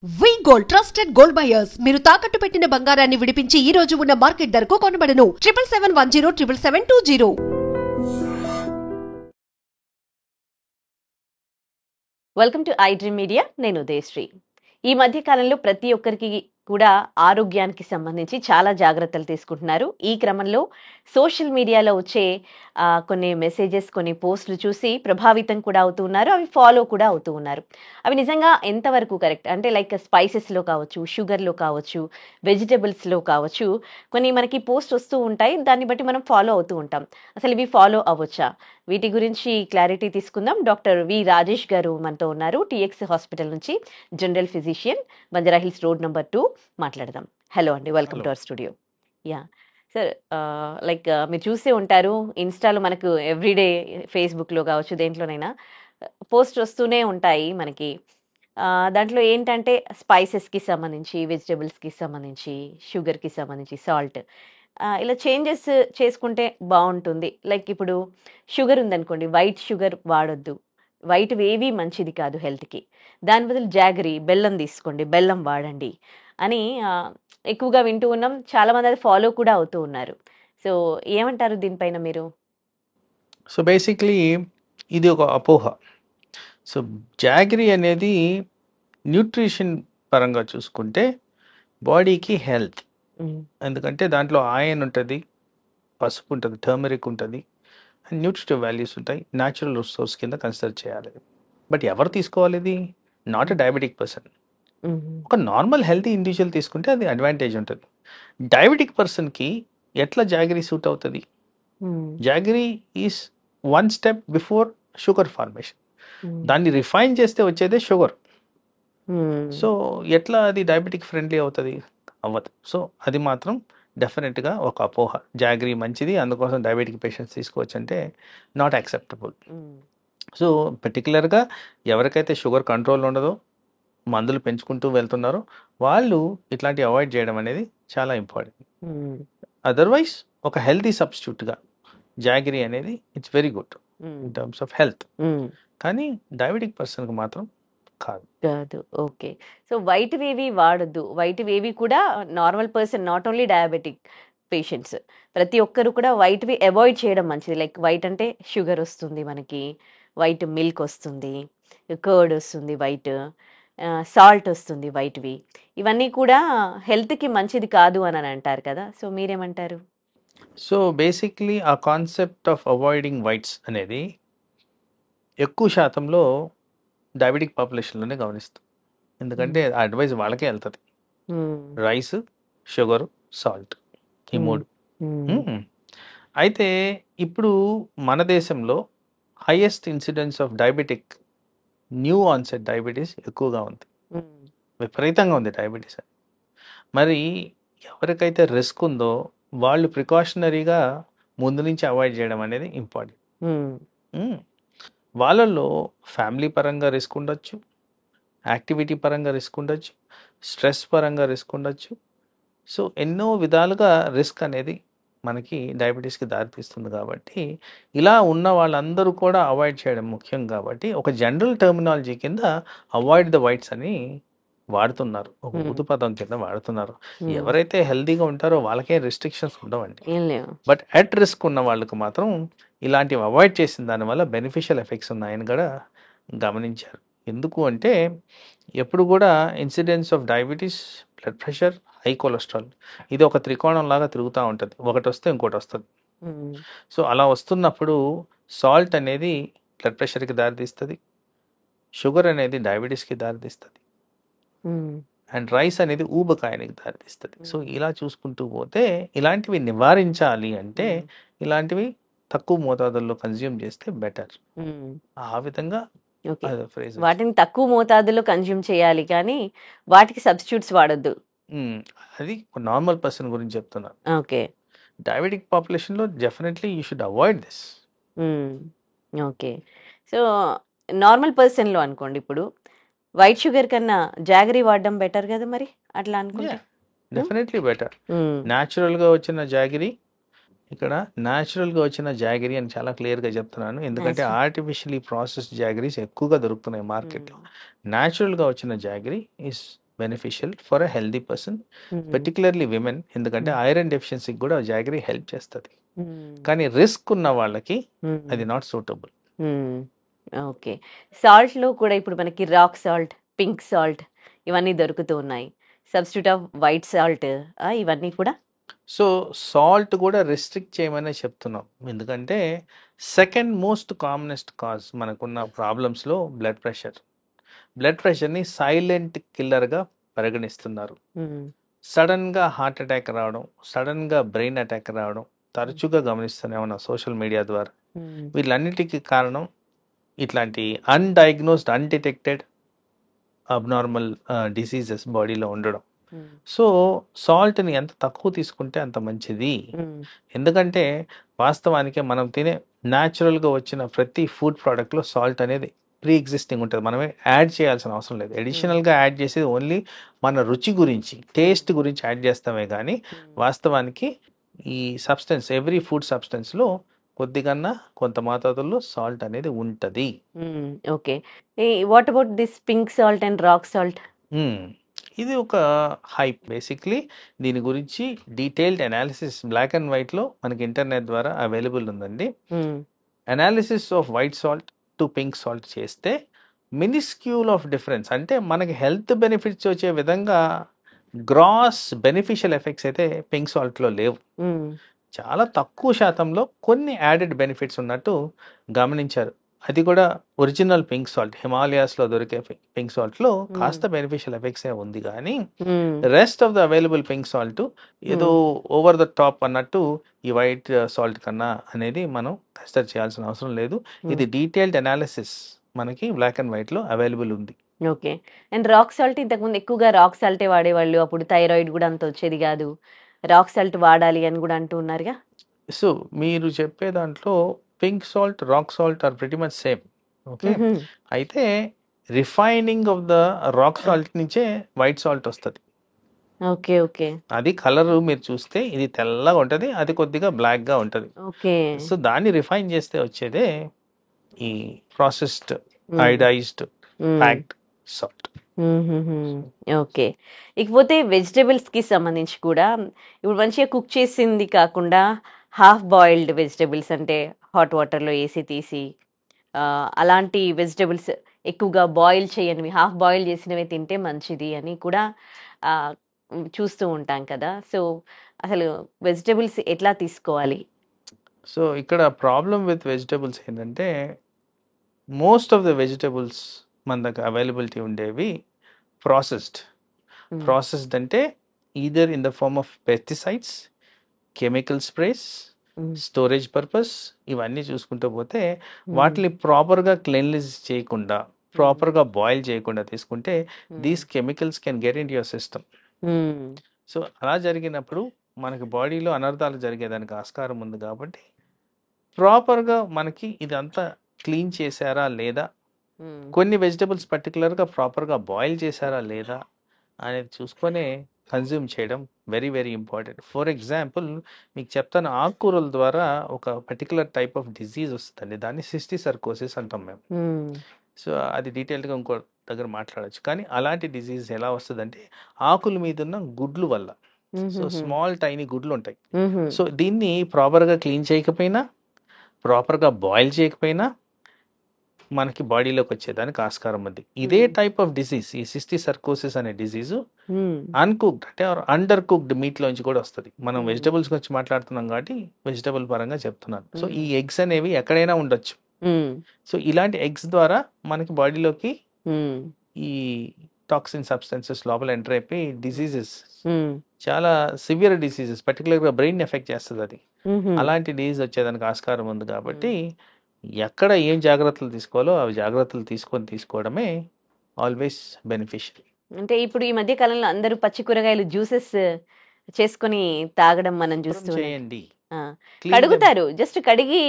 వి gold trusted gold buyers మీరు తాకట్టు పెట్టిన బంగారాన్ని విడిపించి ఈ రోజు ఉన్న మార్కెట్ ధరకు కొనబడను 7771077720. Welcome to I dream media. నేను ఉదయశ్రీ. ఈ మధ్య కాలంలో ప్రతి ఒక్కరికి కూడా ఆరోగ్యానికి సంబంధించి చాలా జాగ్రత్తలు తీసుకుంటున్నారు. ఈ క్రమంలో సోషల్ మీడియాలో వచ్చే కొన్ని మెసేజెస్, కొన్ని పోస్టులు చూసి ప్రభావితం కూడా అవుతూ ఉన్నారు. అవి ఫాలో కూడా అవుతూ ఉన్నారు. అవి నిజంగా ఎంతవరకు కరెక్ట్ అంటే లైక్ స్పైసెస్లో కావచ్చు, షుగర్లో కావచ్చు, వెజిటబుల్స్లో కావచ్చు, కొన్ని మనకి పోస్ట్ వస్తూ ఉంటాయి. దాన్ని బట్టి మనం ఫాలో అవుతూ ఉంటాం. అసలు ఇవి ఫాలో అవ్వచ్చా? వీటి గురించి క్లారిటీ తీసుకుందాం. డాక్టర్ వి రాజేష్ గారు మనతో ఉన్నారు. టీఎక్స్ హాస్పిటల్ నుంచి general physician, Banjara hills road number 2 మాట్లాడదాం. హలో అండి, welcome to our studio. Yeah sir, like మీరు చూసే ఉంటారు, ఇన్స్టాలో మనకు ఎవ్రీడే ఫేస్బుక్లో కావచ్చు, దేంట్లోనైనా పోస్ట్ వస్తూనే ఉంటాయి మనకి. దాంట్లో ఏంటంటే స్పైసెస్కి సంబంధించి, వెజిటబుల్స్కి సంబంధించి, షుగర్కి సంబంధించి, సాల్ట్ ఇలా చేంజెస్ చేసుకుంటే బాగుంటుంది. లైక్ ఇప్పుడు షుగర్ ఉందనుకోండి, వైట్ షుగర్ వాడొద్దు, వైట్ ఏవి మంచిది కాదు హెల్త్కి, దాని బదులు జాగరీ, బెల్లం తీసుకోండి, బెల్లం వాడండి అని ఎక్కువగా వింటూ ఉన్నాం. చాలామంది అది ఫాలో కూడా అవుతూ ఉన్నారు. సో ఏమంటారు దీనిపైన మీరు? సో బేసిక్లీ ఇది ఒక అపోహ. సో జాగరీ అనేది న్యూట్రిషన్ పరంగా చూసుకుంటే బాడీకి హెల్త్, ఎందుకంటే దాంట్లో ఆయన్ ఉంటుంది, పసుపు ఉంటుంది, టర్మరిక్ ఉంటుంది, అండ్ న్యూట్రిటివ్ వాల్యూస్ ఉంటాయి. న్యాచురల్ రిసోర్స్ కింద కన్సిడర్ చేయాలి. బట్ ఎవరు తీసుకోవాలి? ఇది నాట్ ఎ డయాబెటిక్ పర్సన్. ఒక నార్మల్ హెల్తీ ఇండివిజువల్ తీసుకుంటే అది అడ్వాంటేజ్ ఉంటుంది. డయాబెటిక్ పర్సన్కి ఎట్లా జాగరీ సూట్ అవుతుంది? Jaggery is one step before sugar formation. దాన్ని రిఫైన్ చేస్తే వచ్చేదే షుగర్. సో ఎట్లా అది డయాబెటిక్ ఫ్రెండ్లీ అవుతుంది? అవ్వదు. సో అది మాత్రం డెఫినెట్గా ఒక అపోహ. జాగరీ మంచిది, అందుకోసం డయాబెటిక్ పేషెంట్స్ తీసుకోవచ్చు అంటే నాట్ యాక్సెప్టబుల్. సో పర్టికులర్గా ఎవరికైతే షుగర్ కంట్రోల్ ఉండదో, మందులు పెంచుకుంటూ వెళ్తున్నారో వాళ్ళు ఇట్లాంటివి అవాయిడ్ చేయడం అనేది చాలా ఇంపార్టెంట్. అదర్వైజ్ ఒక హెల్తీ సబ్స్టిట్యూట్గా జాగరీ అనేది it's very good in terms of health, కానీ డయాబెటిక్ పర్సన్కి మాత్రం కాదు. ఓకే. సో వైట్ వేవి వాడొద్దు. వైట్ వేవి కూడా normal person, not only diabetic patients, ప్రతి ఒక్కరు కూడా వైట్వి అవాయిడ్ చేయడం మంచిది. లైక్ వైట్ అంటే షుగర్ వస్తుంది మనకి, వైట్ మిల్క్ వస్తుంది, కర్డ్ వస్తుంది, వైట్ సాల్ట్ వస్తుంది, వైట్వి ఇవన్నీ కూడా హెల్త్కి మంచిది కాదు అని అంటారు కదా. సో మీరేమంటారు? సో బేసిక్లీ ఆ కాన్సెప్ట్ ఆఫ్ అవాయిడింగ్ వైట్స్ అనేది ఎక్కువ శాతంలో డయాబెటిక్ పాపులేషన్లోనే గమనిస్తాం. ఎందుకంటే ఆ అడ్వైస్ వాళ్ళకే వెళ్తుంది. రైస్, షుగర్, సాల్ట్, ఈ 3. అయితే ఇప్పుడు మన దేశంలో highest incidence of diabetic, new onset diabetes ఎక్కువగా ఉంది, విపరీతంగా ఉంది డయాబెటీస్. మరి ఎవరికైతే రిస్క్ ఉందో వాళ్ళు ప్రికాషనరీగా ముందు నుంచి అవాయిడ్ చేయడం అనేది ఇంపార్టెంట్. వాళ్ళల్లో ఫ్యామిలీ పరంగా రిస్క్ ఉండొచ్చు, యాక్టివిటీ పరంగా రిస్క్ ఉండొచ్చు, స్ట్రెస్ పరంగా రిస్క్ ఉండొచ్చు. సో ఎన్నో విధాలుగా రిస్క్ అనేది మనకి డయాబెటీస్కి దారితీస్తుంది. కాబట్టి ఇలా ఉన్న వాళ్ళందరూ కూడా అవాయిడ్ చేయడం ముఖ్యం. కాబట్టి ఒక జనరల్ టర్మినాలజీ కింద అవాయిడ్ ద వైట్స్ అని వాడుతున్నారు, ఒక ఊదు పదం కింద వాడుతున్నారు. ఎవరైతే హెల్తీగా ఉంటారో వాళ్ళకే రిస్ట్రిక్షన్స్ ఉండవండి. బట్ అట్ రిస్క్ ఉన్న వాళ్ళకు మాత్రం ఇలాంటివి అవాయిడ్ చేసిన దానివల్ల బెనిఫిషియల్ ఎఫెక్ట్స్ ఉన్నాయని కూడా గమనించారు. ఎందుకు అంటే ఎప్పుడు కూడా incidence of diabetes, blood pressure, high cholesterol, ఇది ఒక త్రికోణం లాగా తిరుగుతూ ఉంటుంది. ఒకటి వస్తే ఇంకోటి వస్తుంది. సో అలా వస్తున్నప్పుడు సాల్ట్ అనేది బ్లడ్ ప్రెషర్కి దారితీస్తుంది, షుగర్ అనేది డయాబెటీస్కి దారితీస్తుంది, అండ్ రైస్ అనేది ఊబకాయానికి దారితీస్తుంది. సో ఇలా చూసుకుంటూ పోతే ఇలాంటివి నివారించాలి అంటే ఇలాంటివి తక్కువ మోతాదుల్లో కన్జ్యూమ్ చేస్తే బెటర్. ఆ విధంగా వాటిని తక్కువ మోతాదులో కన్జ్యూమ్ చేయాలి, కానీ వాటికి సబ్స్టిట్యూట్స్ వాడొద్దు. అది నార్మల్ పర్సన్ గురించి చెప్తున్నాను. ఓకే. డయాబెటిక్ పాపులేషన్లో definitely you should avoid this. Okay. So normal పర్సన్లో అనుకోండి, ఇప్పుడు వైట్ షుగర్ కన్నా జాగరీ వాడడం బెటర్ కదా మరి, అట్లా అనుకుంటే? Definitely better. న్యాచురల్గా వచ్చిన జాగరీ, ఇక్కడ న్యాచురల్గా వచ్చిన జాగరీ అని చాలా క్లియర్గా చెప్తున్నాను, ఎందుకంటే ఆర్టిఫిషియలీ ప్రాసెస్డ్ జాగరీస్ ఎక్కువగా దొరుకుతున్నాయి మార్కెట్లో. న్యాచురల్గా వచ్చిన jaggery is beneficial for a healthy person, particularly women. ఎందుకంటే ఐరన్ డెఫిషియన్సీకి కూడా జాగరీ హెల్ప్ చేస్తుంది. కానీ రిస్క్ ఉన్న వాళ్ళకి అది నాట్ సూటబుల్. ఓకే. సాల్ట్‌లో కూడా ఇప్పుడు మనకి రాక్ సాల్ట్, పింక్ సాల్ట్ ఇవన్నీ దొరుకుతూ ఉన్నాయి. సబ్‌స్టిట్యూట్ ఆఫ్ వైట్ సాల్ట్ ఇవన్నీ కూడా సో సాల్ట్ కూడా రెస్ట్రిక్ట్ చేయమని చెప్తున్నాం. ఎందుకంటే సెకండ్ మోస్ట్ కామనెస్ట్ కాజ్ మనకున్న ప్రాబ్లమ్స్లో బ్లడ్ ప్రెషర్. బ్లడ్ ప్రెషర్ని సైలెంట్ కిల్లర్గా పరిగణిస్తున్నారు. సడన్గా హార్ట్ అటాక్ రావడం, సడన్గా బ్రెయిన్ అటాక్ రావడం తరచుగా గమనిస్తూనే ఉన్నాం సోషల్ మీడియా ద్వారా. వీళ్ళన్నిటికీ కారణం ఇట్లాంటి అన్డయాగ్నోస్డ్, అన్డిటెక్టెడ్ అబ్నార్మల్ డిసీజెస్ బాడీలో ఉండడం. సో సాల్ట్ని ఎంత తక్కువ తీసుకుంటే అంత మంచిది. ఎందుకంటే వాస్తవానికి మనం తినే న్యాచురల్గా వచ్చిన ప్రతి ఫుడ్ ప్రోడక్ట్లో సాల్ట్ అనేది ప్రీ ఎగ్జిస్టింగ్ ఉంటుంది. మనమే యాడ్ చేయాల్సిన అవసరం లేదు. అడిషనల్గా యాడ్ చేసేది ఓన్లీ మన రుచి గురించి, టేస్ట్ గురించి యాడ్ చేస్తామే కానీ వాస్తవానికి ఈ సబ్స్టెన్స్ ఎవ్రీ ఫుడ్ సబ్స్టెన్స్లో కొద్దిగన్నా కొంత మోతాదుల్లో సాల్ట్ అనేది ఉంటుంది. Okay. What about this pink salt and rock salt? ఇది ఒక హైప్. బేసిక్లీ దీని గురించి డీటెయిల్డ్ అనాలిసిస్ బ్లాక్ అండ్ వైట్లో మనకి ఇంటర్నెట్ ద్వారా అవైలబుల్ ఉందండి. Analysis off white salt to pink salt చేస్తే మినిస్క్యూల్ ఆఫ్ డిఫరెన్స్, అంటే మనకి హెల్త్ బెనిఫిట్స్ వచ్చే విధంగా గ్రాస్ బెనిఫిషియల్ ఎఫెక్ట్స్ అయితే పింక్ సాల్ట్లో లేవు. చాలా తక్కువ శాతంలో కొన్ని యాడెడ్ బెనిఫిట్స్ ఉన్నట్టు గమనించారు. అది కూడా ఒరిజినల్ పింక్ సాల్ట్, హిమాలయాస్లో దొరికే పింక్ సాల్ట్లో కాస్త బెనిఫిషియల్ ఎఫెక్ట్స్ ఉంది. కానీ rest of the available pink salt ఏదో ఓవర్ ద టాప్ అన్నట్టు ఈ వైట్ సాల్ట్ కన్నా అనేది మనం కన్సిడర్ చేయాల్సిన అవసరం లేదు. ఇది డీటెయిల్డ్ అనాలిసిస్ మనకి బ్లాక్ అండ్ వైట్లో అవైలబుల్ ఉంది. ఓకే. అండ్ రాక్ సాల్ట్ ఇంతకుముందు ఎక్కువగా రాక్ సాల్టే వాడేవాళ్ళు. అప్పుడు థైరాయిడ్ కూడా అంత వచ్చేది కాదు. రాక్ సాల్ట్ వాడాలి అని కూడా అంటూ ఉన్నారుగా. సో మీరు చెప్పే దాంట్లో pink salt, rock salt are pretty much same. Okay. అయితే refining of the rock salt నుంచే వైట్ సాల్ట్ వస్తుంది. ఓకే. ఓకే. అది కలర్ మీరు చూస్తే ఇది తెల్లగా ఉంటుంది, అది కొద్దిగా బ్లాక్గా ఉంటుంది. ఓకే. సో దాన్ని రిఫైన్ చేస్తే వచ్చేదే ఈ processed iodised packed salt. Okay. ఇకపోతే వెజిటబుల్స్కి సంబంధించి కూడా ఇప్పుడు మంచిగా కుక్ చేసింది కాకుండా హాఫ్ బాయిల్డ్ వెజిటబుల్స్, అంటే హాట్ వాటర్లో వేసి తీసి అలాంటి వెజిటబుల్స్ ఎక్కువగా బాయిల్ చేయనివి, హాఫ్ బాయిల్ చేసినవి తింటే మంచిది అని కూడా చూస్తూ ఉంటాం కదా. సో అసలు వెజిటబుల్స్ ఎట్లా తీసుకోవాలి? సో ఇక్కడ ప్రాబ్లం విత్ వెజిటబుల్స్ ఏంటంటే మోస్ట్ ఆఫ్ ద వెజిటబుల్స్ మన దగ్గర అవైలబిలిటీ ఉండేవి ప్రాసెస్డ్ అంటే either in the form of pesticides, chemical sprays, storage purpose. ఇవన్నీ చూసుకుంటూ పోతే వాటిని ప్రాపర్గా క్లీన్లీస్ చేయకుండా, ప్రాపర్గా బాయిల్ చేయకుండా తీసుకుంటే these chemicals can get in your system. So అలా జరిగినప్పుడు మనకి బాడీలో అనర్థాలు జరిగేదానికి ఆస్కారం ఉంది. కాబట్టి ప్రాపర్గా మనకి ఇదంతా క్లీన్ చేశారా లేదా, కొన్ని వెజిటబుల్స్ పర్టికులర్గా ప్రాపర్గా బాయిల్ చేశారా లేదా అనేది చూసుకొని కన్జ్యూమ్ చేయడం very very important. For example మీకు చెప్తాను, ఆకుకూరల ద్వారా ఒక పర్టికులర్ టైప్ ఆఫ్ డిజీజ్ వస్తుందండి. దాన్ని సిస్టిసర్కోసిస్ అంటాం మేము. సో అది డీటెయిల్డ్గా ఇంకో దగ్గర మాట్లాడచ్చు. కానీ అలాంటి డిజీజ్ ఎలా వస్తుందంటే ఆకుల మీద ఉన్న గుడ్లు వల్ల. సో స్మాల్ టైనీ గుడ్లు ఉంటాయి. సో దీన్ని ప్రాపర్గా క్లీన్ చేయకపోయినా, ప్రాపర్గా బాయిల్ చేయకపోయినా మనకి బాడీలోకి వచ్చేదానికి ఆస్కారం ఉంది. ఇదే టైప్ ఆఫ్ డిసీజ్, ఈ సిస్టిసర్కోసిస్ అనే డిసీజు అన్కుక్డ్ అంటే అండర్ కుక్డ్ మీట్లోంచి కూడా వస్తుంది. మనం వెజిటబుల్స్ గురించి మాట్లాడుతున్నాం కాబట్టి వెజిటబుల్ పరంగా చెప్తున్నాను. సో ఈ ఎగ్స్ అనేవి ఎక్కడైనా ఉండొచ్చు. సో ఇలాంటి ఎగ్స్ ద్వారా మనకి బాడీలోకి ఈ టాక్సిన్ సబ్స్టెన్సెస్ లోపల ఎంటర్ అయిపోయి డిసీజెస్, చాలా సివియర్ డిసీజెస్, పర్టికులర్గా బ్రెయిన్ ఎఫెక్ట్ చేస్తుంది. అది అలాంటి డిసీజ్ వచ్చేదానికి ఆస్కారం ఉంది. కాబట్టి ఎక్కడ ఏం జాగ్రత్తలు తీసుకోవాలో అవి జాగ్రత్తలు తీసుకోవడమే ఆల్వేస్ బెనిఫిషియల్. అంటే ఇప్పుడు ఈ మధ్య కాలంలో అందరూ పచ్చి కూరగాయలు జ్యూసెస్ చేసుకొని తాగడం మనం చూస్తున్నాం. కడుగుతారు, జస్ట్ కడిగి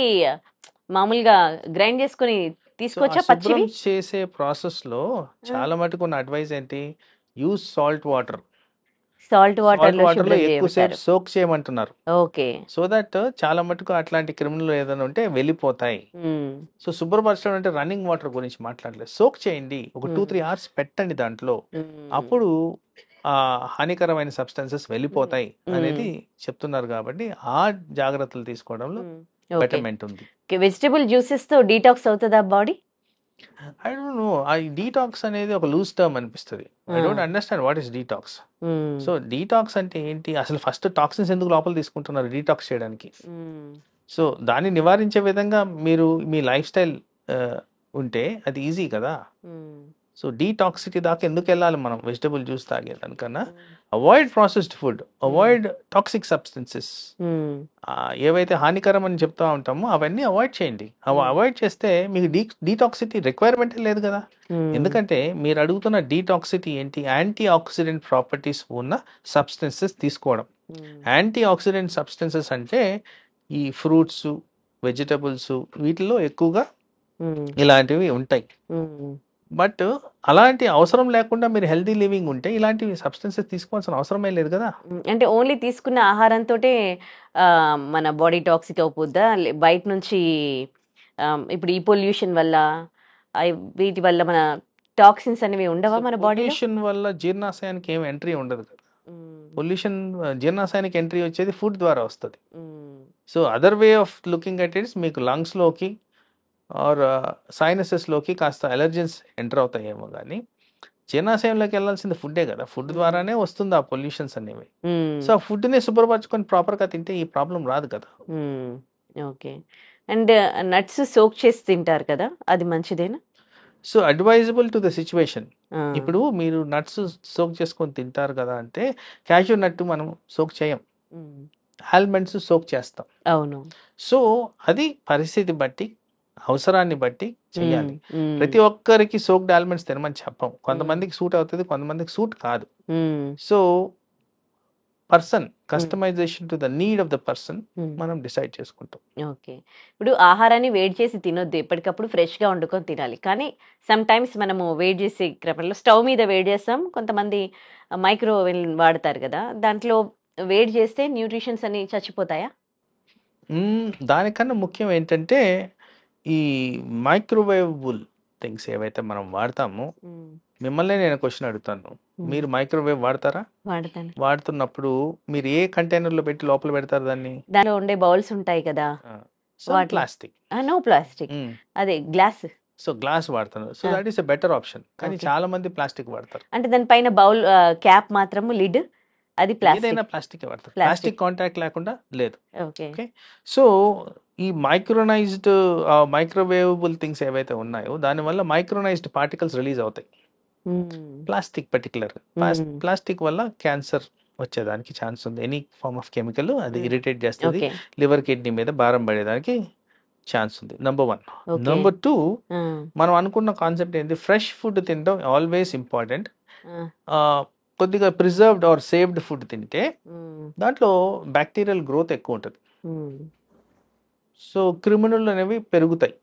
మామూలుగా గ్రైండ్ చేసుకొని తీసుకోవచ్చా పచ్చివి? చేసే ప్రాసెస్ లో చాలా మటుకు ఉన్న అడ్వైస్ ఏంటి, use salt water. Salt water లో ఎక్కువసేపు సోక్ చేయమంటున్నారు. ఓకే. సో దట్ చాలా మటుకు అట్లాంటి క్రిమినల్ ఏదైనా ఉంటే వెళ్ళిపోతాయి. సో శుభ్రపరచడం అంటే రన్నింగ్ వాటర్ గురించి మాట్లాడలేదు. సోక్ చేయండి, ఒక 2-3 hours పెట్టండి దాంట్లో. అప్పుడు ఆ హానికరమైన సబ్స్టెన్సెస్ వెళ్ళిపోతాయి అనేది చెప్తున్నారు కాబట్టి ఆ జాగ్రత్తలు తీసుకోవడంలో బెటర్మెంట్ ఉంది. వెజిటబుల్ జ్యూసెస్ తో డీటాక్స్ అవుతుందా బాడీ? ఐ డోంట్ నో, ఆ డీటాక్స్ అనేది ఒక లూజ్ టర్మ్ అనిపిస్తుంది. I don't understand what is detox. So detox అంటే ఏంటి, అసలు ఫస్ట్ టాక్సిన్స్ ఎందుకు లోపల తీసుకుంటున్నారు డీటాక్స్ చేయడానికి? సో దాన్ని నివారించే విధంగా మీరు మీ లైఫ్ స్టైల్ ఉంటే అది ఈజీ కదా. సో డీటాక్సిటీ దాకా ఎందుకు వెళ్ళాలి మనం వెజిటబుల్ జ్యూస్ తాగేదానికన్నా? Avoid processed food, avoid toxic substances, ఏవైతే హానికరం అని చెప్తా ఉంటామో అవన్నీ అవాయిడ్ చేయండి. అవాయిడ్ చేస్తే మీకు డీటాక్సిటీ రిక్వైర్మెంట్ లేదు కదా. ఎందుకంటే మీరు అడుగుతున్న డీటాక్సిటీ ఏంటి, యాంటీ ఆక్సిడెంట్ ప్రాపర్టీస్ ఉన్న సబ్స్టెన్సెస్ తీసుకోవడం. యాంటీ ఆక్సిడెంట్ సబ్స్టెన్సెస్ అంటే ఈ ఫ్రూట్స్, వెజిటబుల్స్, వీటిలో ఎక్కువగా ఇలాంటివి ఉంటాయి. బట్ అలాంటి అవసరం లేకుండా మీరు హెల్తీ లివింగ్ ఉంటే ఇలాంటి సబ్స్టెన్సెస్ తీసుకోవాల్సిన అవసరమే లేదు కదా. అంటే ఓన్లీ తీసుకున్న ఆహారంతో మన బాడీ టాక్సిక్ అవుతుందా? బయట నుంచి ఇప్పుడు ఈ పొల్యూషన్ వల్ల వీటి వల్ల మన టాక్సిన్స్ అనేవి ఉండవా మన బాడీ? పొల్యూషన్ వల్ల జీర్ణాశయానికి ఏం ఎంట్రీ ఉండదు కదా. పొల్యూషన్ జీర్ణాశయానికి ఎంట్రీ వచ్చేది ఫుడ్ ద్వారా వస్తుంది. So other way of looking at its, మీకు లంగ్స్లోకి ఆర్ సైనసెస్లోకి కాస్త అలర్జెన్స్ ఎంటర్ అవుతాయేమో, కానీ జీర్ణాశయంలోకి వెళ్ళాల్సింది ఫుడ్డే కదా. ఫుడ్ ద్వారానే వస్తుంది ఆ పొల్యూషన్స్ అనేవి. సో ఆ ఫుడ్ని శుభ్రపరచుకొని ప్రాపర్గా తింటే ఈ ప్రాబ్లం రాదు కదా. ఓకే. అండ్ నట్స్ సోక్ చేసి తింటారు కదా, అది మంచిదేనా? So advisable to the situation. ఇప్పుడు మీరు నట్స్ సోక్ చేసుకొని తింటారు కదా అంటే, క్యాష్యూ నట్టు మనం సోక్ చేయం, ఆల్మండ్స్ సోక్ చేస్తాం. అవును. సో అది పరిస్థితి బట్టి, అవసరాన్ని బట్టి చేయాలి. ప్రతి ఒక్కరికి సోక్డ్ ఆల్మండ్స్ తినమని చెప్పం. కొంతమందికి సూట్ అవుతుంది, కొంతమందికి సూట్ కాదు. So person customization to the need of the person మనం డిసైడ్ చేసుకుంటాం. ఓకే. ఇప్పుడు ఆహారాన్ని వేడి చేసి తినొద్దు, ఎప్పటికప్పుడు ఫ్రెష్గా వండుకొని తినాలి. కానీ సమ్ టైమ్స్ మనము వేడి చేసే క్రమంలో స్టవ్ మీద వేడి చేస్తాం, కొంతమంది మైక్రోవేవ్ వాడతారు కదా, దాంట్లో వేడి చేస్తే న్యూట్రిషన్స్ అన్ని చచ్చిపోతాయా? దానికన్నా ముఖ్యం ఏంటంటే ఈ మైక్రోవేవబుల్ థింగ్స్ ఏవైతే మనం వాడతామో, మిమ్మల్ని నేను క్వశ్చన్ అడుగుతాను, మీరు మైక్రోవేవ్ వాడతారా? వాడతాను. వాడుతున్నప్పుడు మీరు ఏ కంటైనర్లో పెట్టి లోపల పెడతారు దాన్ని? దానిలో ఉండే బౌల్స్ ఉంటాయి కదా, ప్లాస్టిక్. నో ప్లాస్టిక్, అదే గ్లాస్. సో గ్లాస్ వాడుతున్నారు. So that is a better option. కానీ చాలా మంది ప్లాస్టిక్ వాడతారు. అంటే దానిపైన బౌల్ క్యాప్ మాత్రము, లిడ్ అది ఏదైనా ప్లాస్టిక్ వాడతారు, ప్లాస్టిక్ కాంటాక్ట్ లేకుండా లేదు. ఓకే. సో ఈ మైక్రోనైజ్డ్ మైక్రోవేవబుల్ థింగ్స్ ఏవైతే ఉన్నాయో దానివల్ల మైక్రోనైజ్డ్ పార్టికల్స్ రిలీజ్ అవుతాయి. ప్లాస్టిక్ పర్టికులర్ ప్లాస్టిక్ వల్ల క్యాన్సర్ వచ్చేదానికి ఛాన్స్ ఉంది. ఎనీ ఫార్మ్ ఆఫ్ కెమికల్ అది ఇరిటేట్ చేస్తుంది, లివర్ కిడ్నీ మీద భారం పడేదానికి ఛాన్స్ ఉంది. నెంబర్ 1. నెంబర్ 2, మనం అనుకున్న కాన్సెప్ట్ ఏంటి, ఫ్రెష్ ఫుడ్ తినడం ఆల్వేస్ ఇంపార్టెంట్. కొద్దిగా ప్రిజర్వ్డ్ ఆర్ సేవ్డ్ ఫుడ్ తింటే దాంట్లో బ్యాక్టీరియల్ గ్రోత్ ఎక్కువ ఉంటుంది. సో క్రిమినల్ అనేవి పెరుగుతాయి.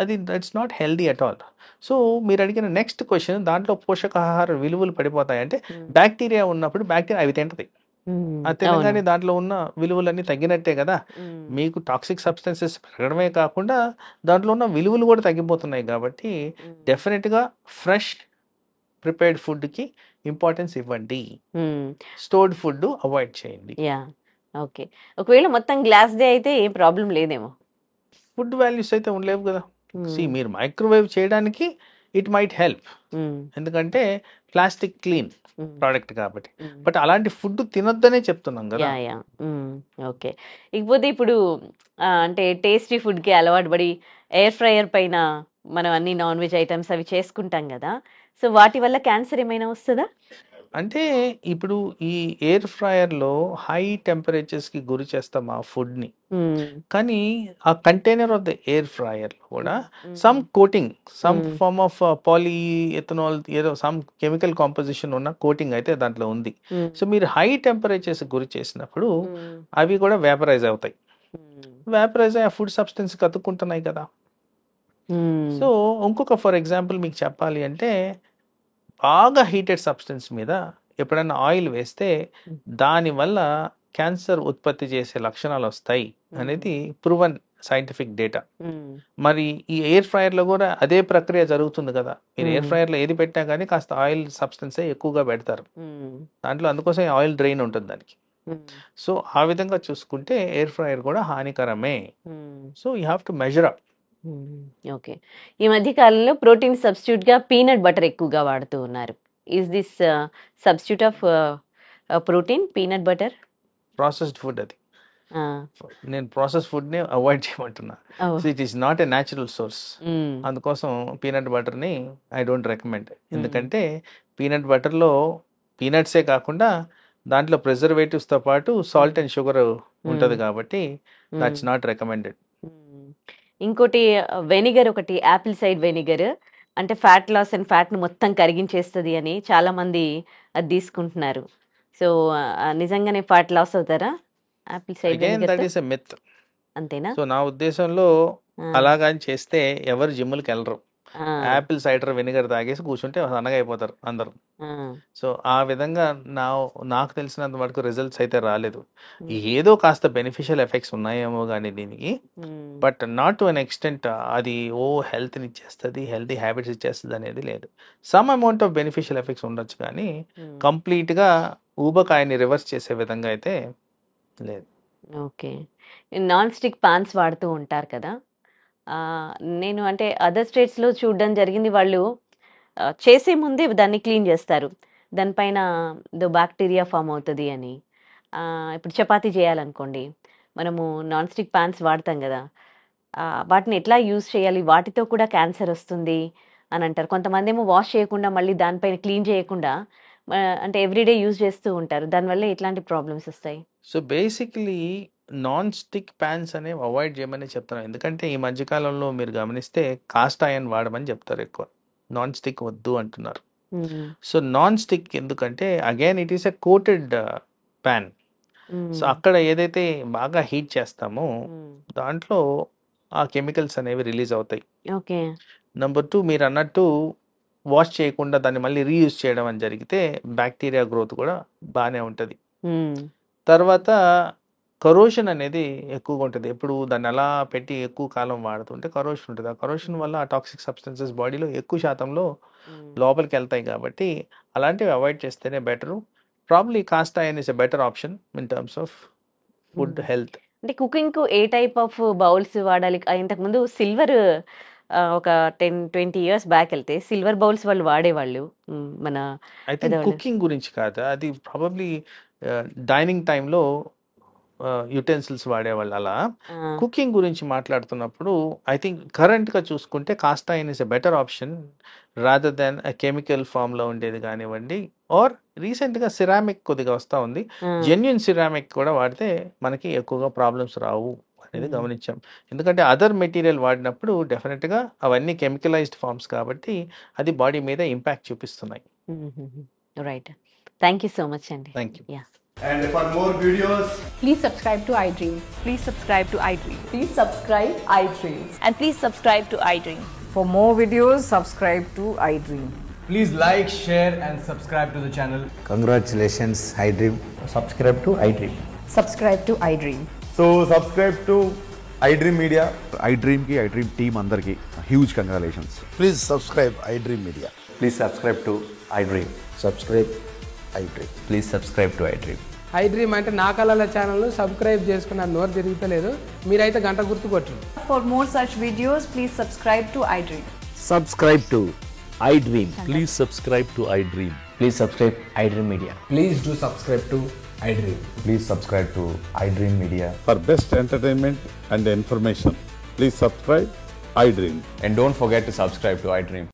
అది that's not healthy at all. So మీరు అడిగిన నెక్స్ట్ క్వశ్చన్, దాంట్లో పోషకాహార విలువలు పడిపోతాయి అంటే, బ్యాక్టీరియా ఉన్నప్పుడు బ్యాక్టీరియా అవి తింటది, అది తినగానే దాంట్లో ఉన్న విలువలన్నీ తగ్గినట్టే కదా. మీకు టాక్సిక్ సబ్స్టెన్సెస్ పెరగడమే కాకుండా దాంట్లో ఉన్న విలువలు కూడా తగ్గిపోతున్నాయి. కాబట్టి డెఫినెట్గా ఫ్రెష్ ప్రిపేర్డ్ ఫుడ్కి ఇంపార్టెన్స్ ఇవ్వండి, స్టోర్డ్ ఫుడ్ అవాయిడ్ చేయండి. ఓకే. ఒకవేళ మొత్తం గ్లాస్ దే అయితే ఏం ప్రాబ్లం లేదేమో, ఫుడ్ వాల్యూస్ అయితే ఉండలేవు కదా. మీరు మైక్రోవేవ్ చేయడానికి ఇట్ మైట్ హెల్ప్, ఎందుకంటే ప్లాస్టిక్ క్లీన్ ప్రోడక్ట్ కాబట్టి. బట్ అలాంటి ఫుడ్ తినొద్దనే చెప్తున్నాం కదా. ఓకే. ఇకపోతే ఇప్పుడు అంటే టేస్టీ ఫుడ్కి అలవాటు పడి ఎయిర్ ఫ్రైయర్ పైన మనం అన్ని నాన్ వెజ్ ఐటమ్స్ అవి చేసుకుంటాం కదా, సో వాటి వల్ల క్యాన్సర్ ఏమైనా వస్తుందా? అంటే ఇప్పుడు ఈ ఎయిర్ ఫ్రైయర్లో హై టెంపరేచర్స్కి గురి చేస్తాం ఆ ఫుడ్ని, కానీ ఆ container of the air fryer కూడా some coating, some form of poly ethanol, ఏదో సమ్ కెమికల్ కాంపోజిషన్ ఉన్న కోటింగ్ అయితే దాంట్లో ఉంది. సో మీరు హై టెంపరేచర్స్ గురి చేసినప్పుడు అవి కూడా వేపరైజ్ అవుతాయి. వేపరైజ్ అయ్యి ఆ ఫుడ్ సబ్స్టెన్స్ కతుక్కుంటున్నాయి కదా. సో ఇంకొక ఫర్ ఎగ్జాంపుల్ మీకు చెప్పాలి అంటే, బాగా హీటెడ్ సబ్స్టెన్స్ మీద ఎప్పుడైనా ఆయిల్ వేస్తే దానివల్ల క్యాన్సర్ ఉత్పత్తి చేసే లక్షణాలు వస్తాయి అనేది ప్రూవన్ సైంటిఫిక్ డేటా. మరి ఈ ఎయిర్ ఫ్రైయర్లో కూడా అదే ప్రక్రియ జరుగుతుంది కదా. మీరు ఎయిర్ ఫ్రైయర్లో ఏది పెట్టినా కానీ కాస్త ఆయిల్ సబ్స్టెన్సే ఎక్కువగా పెడతారు దాంట్లో, అందుకోసం ఆయిల్ డ్రైన్ ఉంటుంది దానికి. సో ఆ విధంగా చూసుకుంటే ఎయిర్ ఫ్రైయర్ కూడా హానికరమే. So you have to measure up. Okay. ఈ మధ్య కాలంలో ప్రోటీన్ సబ్స్టిట్యూట్ గా పీనట్ బటర్ ఎక్కువగా వాడుతూ ఉన్నారు. Is this substitute of protein peanut butter? Processed food అది. నేను ప్రాసెస్ ఫుడ్ని అవాయిడ్ చేయమంటున్నా. So it is not a natural source. అందుకోసం పీనట్ బటర్ని ఐ డోంట్ రికమెండ్. ఎందుకంటే పీనట్ బటర్లో పీనట్సే కాకుండా దాంట్లో ప్రిజర్వేటివ్స్తో పాటు సాల్ట్ అండ్ షుగర్ ఉంటుంది కాబట్టి దట్స్ నాట్ రికమెండెడ్. ఇంకోటి వెనిగర్, ఒకటి యాపిల్ సైడ్ వెనిగర్, అంటే ఫ్యాట్ లాస్ అండ్ ఫ్యాట్ను మొత్తం కరిగించేస్తుంది అని చాలా మంది అది తీసుకుంటున్నారు. సో నిజంగానే ఫ్యాట్ లాస్ అవుతారా Apple side vinegar? That is a myth. అంతేనా? సో నా ఉద్దేశంలో అలాగని చేస్తే ఎవరు జిమ్కి వెళ్ళరు. యాపిల్ సైడర్ వెనిగర్ తాగేసి కూర్చుంటే సన్నగా అయిపోతారు అందరు. సో ఆ విధంగా నాకు తెలిసినంత వరకు రిజల్ట్స్ అయితే రాలేదు. ఏదో కాస్త బెనిఫిషియల్ ఎఫెక్ట్స్ ఉన్నాయేమో కానీ దీనికి, but not to an extent అది హెల్త్ని ఇచ్చేస్తుంది, హెల్తీ హ్యాబిట్స్ ఇచ్చేస్తుంది అనేది లేదు. Some amount of beneficial effects ఉండొచ్చు కానీ కంప్లీట్గా ఊబకాయని రివర్స్ చేసే విధంగా అయితే లేదు. ఓకే. నాన్ స్టిక్ పాన్స్ వాడుతూ ఉంటారు కదా, నేను అంటే అదర్ స్టేట్స్లో చూడడం జరిగింది, వాళ్ళు చేసే ముందే దాన్ని క్లీన్ చేస్తారు, దానిపైన బ్యాక్టీరియా ఫామ్ అవుతుంది అని. ఇప్పుడు చపాతీ చేయాలనుకోండి, మనము నాన్ స్టిక్ పాన్స్ వాడతాం కదా, వాటిని ఎట్లా యూజ్ చేయాలి, వాటితో కూడా క్యాన్సర్ వస్తుంది అని అంటారు. కొంతమంది ఏమో వాష్ చేయకుండా మళ్ళీ దానిపైన క్లీన్ చేయకుండా అంటే ఎవ్రీడే యూజ్ చేస్తూ ఉంటారు, దానివల్ల ఎట్లాంటి ప్రాబ్లమ్స్ వస్తాయి? So basically non stick fans అనేవి అవాయిడ్ చేయమని చెప్తాను. ఎందుకంటే ఈ మధ్యకాలంలో మీరు గమనిస్తే కాస్ట్ ఐరన్ వాడమని చెప్తారు, ఎక్కువ నాన్ స్టిక్ వద్దు అంటున్నారు. సో నాన్ స్టిక్ ఎందుకంటే again it is a coated pan. So అక్కడ ఏదైతే బాగా హీట్ చేస్తామో దాంట్లో ఆ కెమికల్స్ అనేవి రిలీజ్ అవుతాయి. ఓకే. నెంబర్ 2, మీరు అన్నట్టు వాష్ చేయకుండా దాన్ని మళ్ళీ రీయూజ్ చేయడం అని జరిగితే బ్యాక్టీరియా గ్రోత్ కూడా బాగానే ఉంటుంది. తర్వాత కరోషన్ అనేది ఎక్కువగా ఉంటుంది. ఎప్పుడు దాన్ని అలా పెట్టి ఎక్కువ కాలం వాడుతుంటే కరోషన్ ఉంటుంది. ఆ కరోషన్ వల్ల ఆ టాక్సిక్ సబ్స్టెన్సెస్ బాడీలో ఎక్కువ శాతంలో లోపలికి వెళ్తాయి కాబట్టి అలాంటివి అవాయిడ్ చేస్తేనే better. Probably cast iron is a better option in terms of food health. అంటే కుకింగ్కు ఏ టైప్ ఆఫ్ బౌల్స్ వాడాలి? ఇంతకుముందు సిల్వర్ ఒక 10-20 years బ్యాక్ వెళ్తే సిల్వర్ బౌల్స్ వాళ్ళు వాడేవాళ్ళు. మన ఐ థింక్ కుకింగ్ గురించి కాదు, అది ప్రాబబ్లీ డైనింగ్ టైంలో యుటెన్సిల్స్ వాడేవాళ్ళు. అలా కుకింగ్ గురించి మాట్లాడుతున్నప్పుడు ఐ థింక్ కరెంట్గా చూసుకుంటే cast iron is a better option rather than chemical ఫామ్లో ఉండేది కానివ్వండి. ఆర్ రీసెంట్గా సిరామిక్ కొద్దిగా వస్తూ ఉంది, జెన్యున్ సిరామిక్ కూడా వాడితే మనకి ఎక్కువగా ప్రాబ్లమ్స్ రావు అనేది గమనించాం. ఎందుకంటే అదర్ మెటీరియల్ వాడినప్పుడు డెఫినెట్గా అవన్నీ కెమికలైజ్డ్ ఫార్మ్స్ కాబట్టి అది బాడీ మీద ఇంపాక్ట్ చూపిస్తున్నాయి. Right, thank you so much అండి. Thank you. And for more videos, please subscribe to iDream. Please subscribe to iDream. Please subscribe iDream. And please subscribe to iDream. For more videos, subscribe to iDream. please like, share and subscribe to the channel. Congratulations, iDream. Subscribe to iDream. Subscribe to iDream. So subscribe to iDream Media. iDream ki iDream team andarki huge congratulations. Please subscribe iDream Media. Please subscribe to iDream. Subscribe iDream. Please subscribe to iDream. iDream అంటే నా కళల channel subscribe చేసుకున్న నోరు తిరుగుతలేదు, మీరైతే గంట గుర్తు కొట్టండి. For more such videos, please subscribe to iDream. Subscribe to iDream. Please subscribe to iDream. Please subscribe iDream Media. Please do subscribe to iDream. Please subscribe to iDream Media. For best entertainment and information, please subscribe iDream. And don't forget to subscribe to iDream.